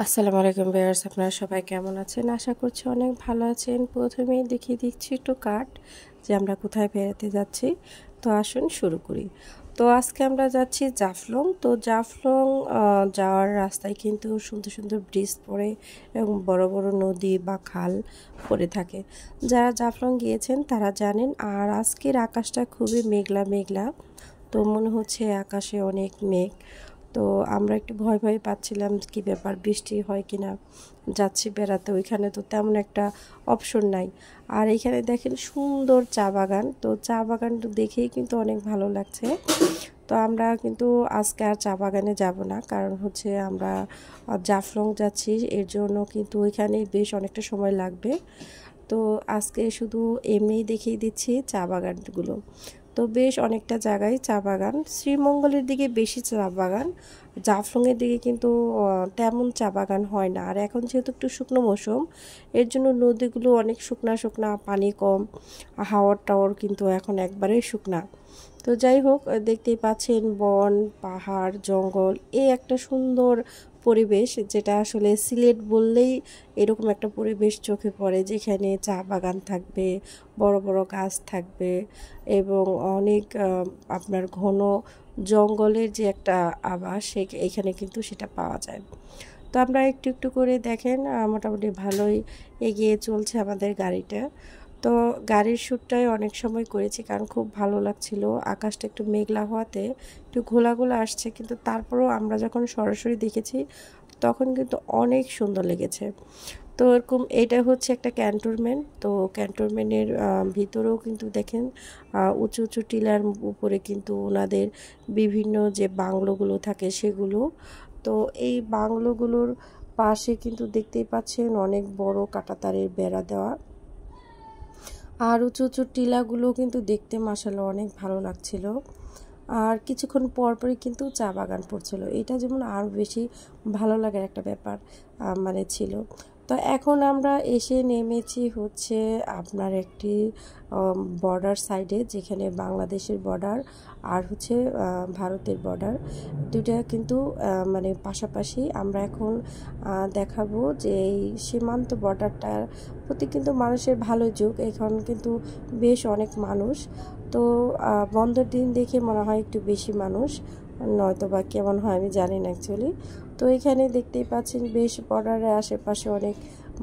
আসসালামু আলাইকুম ভিউয়ার্স, আপনারা সবাই কেমন আছেন? আশা করছি অনেক ভালো আছেন। প্রথমেই দেখিয়ে দিচ্ছি একটু কার্ড যে আমরা কোথায় বেড়াতে যাচ্ছি। তো আসুন শুরু করি। তো আজকে আমরা যাচ্ছি জাফলং। তো জাফলং যাওয়ার রাস্তায় কিন্তু সুন্দর সুন্দর ব্রিজ পড়ে এবং বড় বড় নদী বা খাল পড়ে থাকে। যারা জাফলং গিয়েছেন তারা জানেন। আর আজকের আকাশটা খুবই মেঘলা মেঘলা, তো মনে হচ্ছে আকাশে অনেক মেঘ। তো আমরা একটু ভয় ভয় পাচ্ছিলাম, কি ব্যাপার, বৃষ্টি হয় কিনা। যাচ্ছি বেড়াতে, ওইখানে তো তেমন একটা অপশন নাই। আর এইখানে দেখেন সুন্দর চা বাগান, তো চা বাগানটা দেখেই কিন্তু অনেক ভালো লাগছে। তো আমরা কিন্তু আজকে আর চা বাগানে যাব না, কারণ হচ্ছে আমরা জাফলং যাচ্ছি, এর জন্য কিন্তু ওইখানে বেশ অনেকটা সময় লাগবে। তো আজকে শুধু এমনিই দেখিয়ে দিচ্ছি চা বাগানগুলো। তো বেশ অনেকটা জায়গায় চা বাগান, শ্রীমঙ্গলের দিকে বেশি চা বাগান, জাফলংয়ের দিকে কিন্তু তেমন চা বাগান হয় না। আর এখন যেহেতু একটু শুকনো মৌসুম, এর জন্য নদীগুলো অনেক শুকনা শুকনা, পানি কম, হাওয়ার টাওয়ার কিন্তু এখন একবারেই শুকনা। তো যাই হোক, দেখতেই পাচ্ছেন বন, পাহাড়, জঙ্গল, এই একটা সুন্দর পরিবেশ, যেটা আসলে সিলেট বললেই এরকম একটা পরিবেশ চোখে পড়ে, যেখানে চা বাগান থাকবে, বড় বড় গাছ থাকবে এবং অনেক আপনার ঘন জঙ্গলের যে একটা আভাস এখানে কিন্তু সেটা পাওয়া যায়। তো আমরা একটু একটু করে দেখেন মোটামুটি ভালোই এগিয়ে চলছে আমাদের গাড়িটা। তো গাড়ির শ্যুটটাই অনেক সময় করেছি, কারণ খুব ভালো লাগছিল। আকাশটা একটু মেঘলা হওয়াতে একটু ঘোলা ঘোলা আসছে, কিন্তু তারপরেও আমরা যখন সরাসরি দেখেছি তখন কিন্তু অনেক সুন্দর লেগেছে। তো এরকম এটা হচ্ছে একটা ক্যান্টনমেন্ট। তো ক্যান্টনমেন্টের ভিতরেও কিন্তু দেখেন উঁচু উঁচু টিলার উপরে কিন্তু ওনাদের বিভিন্ন যে বাংলোগুলো থাকে সেগুলো। তো এই বাংলোগুলোর পাশে কিন্তু দেখতেই পাচ্ছেন অনেক বড় কাঁটাতারের বেড়া দেওয়া। আর উঁচু উঁচু টিলাগুলো কিন্তু দেখতে মাশাআল্লাহ অনেক ভালো লাগছিল। আর কিছুক্ষণ পরপরই কিন্তু চা বাগান পড়ছিল, এটা যেমন আরও বেশি ভালো লাগার একটা ব্যাপার মানে ছিল। তো এখন আমরা এসে নেমেছি হচ্ছে আপনার একটি বর্ডার সাইডে, যেখানে বাংলাদেশের বর্ডার আর হচ্ছে ভারতের বর্ডার, দুইটা কিন্তু মানে পাশাপাশি। আমরা এখন দেখাবো যে এই সীমান্ত বর্ডারটার প্রতি কিন্তু মানুষের ভালো ঝোঁক, এখন কিন্তু বেশ অনেক মানুষ। তো বন্ধের দিন দেখে মনে হয় একটু বেশি মানুষ, নয়তো বা কেমন হয় আমি জানি না অ্যাকচুয়ালি। তো এখানে দেখতেই পাচ্ছেন বেশ বর্ডারের আশেপাশে অনেক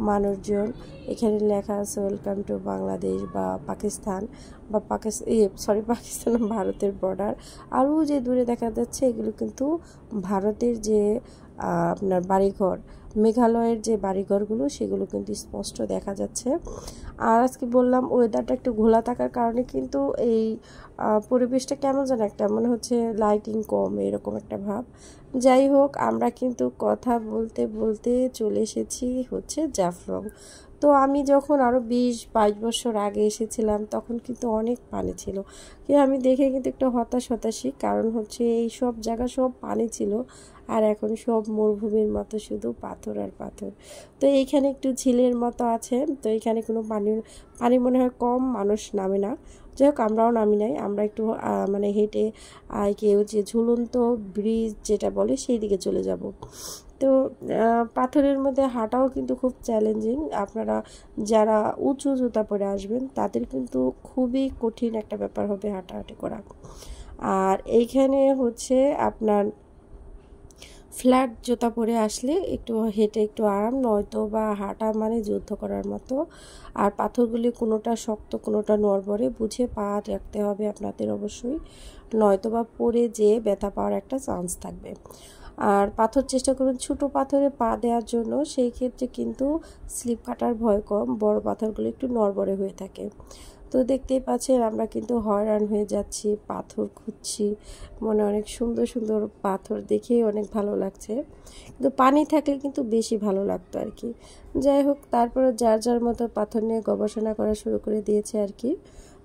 মানুষজন। এখানে লেখা আছে ওয়েলকাম টু বাংলাদেশ বা পাকিস্তান, বা পাকিস্তান ভারতের বর্ডার। আরও যে দূরে দেখা যাচ্ছে এগুলো কিন্তু ভারতের যে আপনার বাড়িঘর, মেঘালয়ের যে বাড়িঘরগুলো সেগুলো কিন্তু স্পষ্ট দেখা যাচ্ছে। আর আজকে বললাম ওয়েদারটা একটু ঘোলা থাকার কারণে কিন্তু এই পরিবেশটা কেমন যেন একটা মনে হচ্ছে, লাইটিং কম, এরকম একটা ভাব। যাই হোক, আমরা কিন্তু কথা বলতে বলতে চলে এসেছি হচ্ছে জাফলং। তো আমি যখন আরও 20-22 বছর আগে এসেছিলাম তখন কিন্তু অনেক পানি ছিল, কিন্তু আমি দেখে কিন্তু একটু হতাশই, কারণ হচ্ছে এই সব জায়গা সব পানি ছিল, আর এখন সব মরুভূমির মতো শুধু পাথর আর পাথর। তো এইখানে একটু ঝিলের মতো আছে, তো এখানে কোনো পানি পানি মনে হয় কম, মানুষ নামে না। যাই হোক, আমরাও নামি নাই, আমরা একটু মানে হেঁটে কেউ যে ঝুলন্ত ব্রিজ যেটা বলে সেই দিকে চলে যাব। তো পাথরের মধ্যে হাঁটাও কিন্তু খুব চ্যালেঞ্জিং, আপনারা যারা উঁচু জুতা পরে আসবেন তাদের কিন্তু খুবই কঠিন একটা ব্যাপার হবে হাঁটাহাঁটি করা। আর এইখানে হচ্ছে আপনার ফ্ল্যাট জুতা পরে আসলে একটু হেঁটে একটু আরাম, নয়তো বা হাঁটা মানে যুদ্ধ করার মতো। আর পাথরগুলি কোনোটা শক্ত কোনোটা নড়বড়ে, বুঝে পা রাখতে হবে আপনাদের অবশ্যই, নয়তো বা পড়ে যেয়ে ব্যথা পাওয়ার একটা চান্স থাকবে। আর পাথর চেষ্টা করুন ছোটো পাথরে পা দেওয়ার জন্য, সেই ক্ষেত্রে কিন্তু স্লিপ কাটার ভয় কম, বড় পাথরগুলো একটু নড়বড়ে হয়ে থাকে। তো দেখতেই পাচ্ছেন আমরা কিন্তু হয়রান হয়ে যাচ্ছি, পাথর খুঁজছি, মনে অনেক সুন্দর সুন্দর পাথর দেখেই অনেক ভালো লাগছে, কিন্তু পানি থাকলে কিন্তু বেশি ভালো লাগতো আর কি। যাই হোক, তারপরে যার যার মতো পাথর নিয়ে গবেষণা করা শুরু করে দিয়েছে আর কি।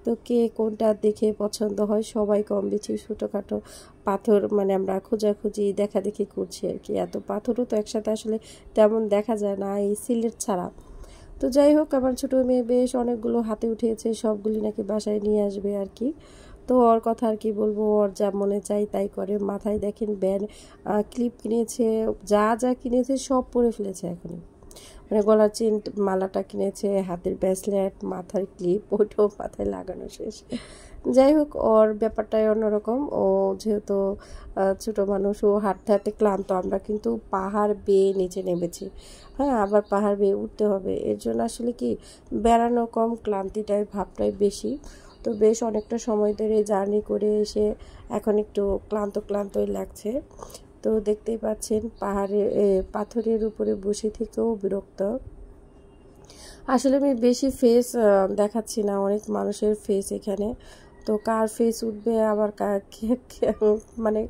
তো কে কোনটা দেখে পছন্দ হয়, সবাই কম বেশি ছোটোখাটো পাথর মানে আমরা খোঁজাখুঁজি দেখাদেখি করছি আর কি। এত পাথরও তো একসাথে আসলে তেমন দেখা যায় না এই সিলেট ছাড়া। তো যাই হোক, আমার ছোটো মেয়ে বেশ অনেকগুলো হাতে উঠিয়েছে, সবগুলি নাকি বাসায় নিয়ে আসবে আর কি। তো তো ওর কথা আর কি বলবো, ওর যা মনে চাই তাই করে। মাথায় দেখেন ব্যান্ড ক্লিপ কিনেছে, যা যা কিনেছে সব পরে ফেলেছে এখন। মানে গলার চেন মালাটা কিনেছে, হাতের ব্রেসলেট, মাথার ক্লিপ, ওইটাও মাথায় লাগানো শেষ। যাই হোক, ওর ব্যাপারটাই অন্যরকম। ও যেহেতু ছোটো মানুষ, ও হাঁটতে হাঁটতে ক্লান্ত। আমরা কিন্তু পাহাড় বেয়ে নিচে নেমেছি, হ্যাঁ, আবার পাহাড় বেয়ে উঠতে হবে। এর জন্য আসলে কি বেড়ানো কম, ক্লান্তিটাই ভাবটাই বেশি। তো বেশ অনেকটা সময় ধরে জার্নি করে এসে এখন একটু ক্লান্ত ক্লান্তই লাগছে। তো দেখতেই পাচ্ছেন পাথরের উপরে বসে থেকেও বিরক্ত। আসলে আমি বেশি ফেস দেখাচ্ছি না, অনেক মানুষের ফেস এখানে। তো কার ফেস উঠবে আবার মানে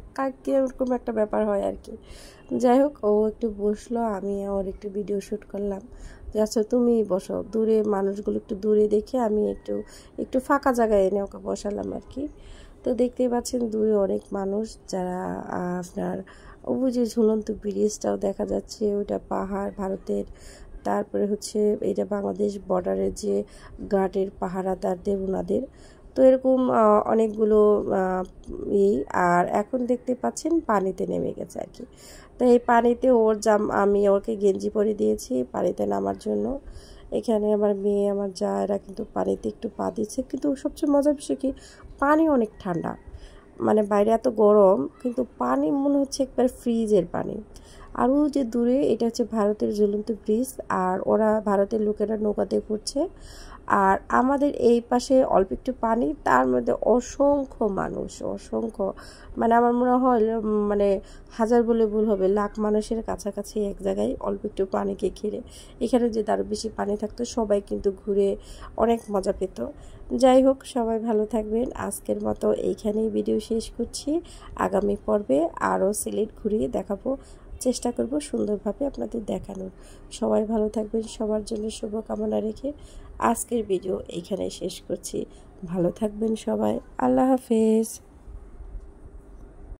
এরকম একটা ব্যাপার হয় আর কি। যাই হোক, ও একটু বসলো, আমি ওর একটু ভিডিও শ্যুট করলাম যে আচ্ছা তুমি বসো। দূরে মানুষগুলো একটু দূরে দেখে আমি একটু একটু ফাঁকা জায়গায় এনে ওকে বসালাম আর কি। তো দেখতেই পাচ্ছেন দূরে অনেক মানুষ, যারা আপনার যে ঝুলন্ত ব্রিজটাও দেখা যাচ্ছে, ওইটা পাহাড় ভারতের। তারপরে হচ্ছে এটা বাংলাদেশ বর্ডারের যে গার্ডের পাহারাদারদের ওনাদের। তো এরকম অনেকগুলো আর এখন দেখতে পাচ্ছেন পানিতে নেমে গেছে আর কি। তো এই পানিতে আমি ওকে গেঞ্জি পরে দিয়েছি পানিতে নামার জন্য। এখানে আমার মেয়ে, আমার যা, এরা কিন্তু পানিতে একটু পা দিচ্ছে। কিন্তু সবচেয়ে মজার বিষয় কি, পানি অনেক ঠান্ডা। মানে বাইরে এত গরম, কিন্তু পানি মনে হচ্ছে একবার ফ্রিজের পানি। আরও যে দূরে, এটা হচ্ছে ভারতের ঝুলন্ত ব্রিজ, আর ওরা ভারতের লোকেরা নৌকাতে ঘুরছে। আর আমাদের এই পাশে অল্প একটু পানি, তার মধ্যে অসংখ্য মানুষ, অসংখ্য, মানে আমার মনে হয় মানে হাজার বলে ভুল হবে, লাখ মানুষের কাছাকাছি এক জায়গায় অল্প একটু পানিকে ঘিরে। এখানে যে আরও বেশি পানি থাকতো, সবাই কিন্তু ঘুরে অনেক মজা পেত। যাই হোক, সবাই ভালো থাকবেন। আজকের মতো এইখানেই ভিডিও শেষ করছি। আগামী পর্বে আরও সিলেট ঘুরিয়ে দেখাবো, চেষ্টা করব সুন্দরভাবে আপনাদের দেখানোর। সবাই ভালো থাকবেন, সবার জন্য শুভকামনা রেখে আজকের ভিডিও এইখানে শেষ করছি। ভালো থাকবেন সবাই, আল্লাহ হাফেজ।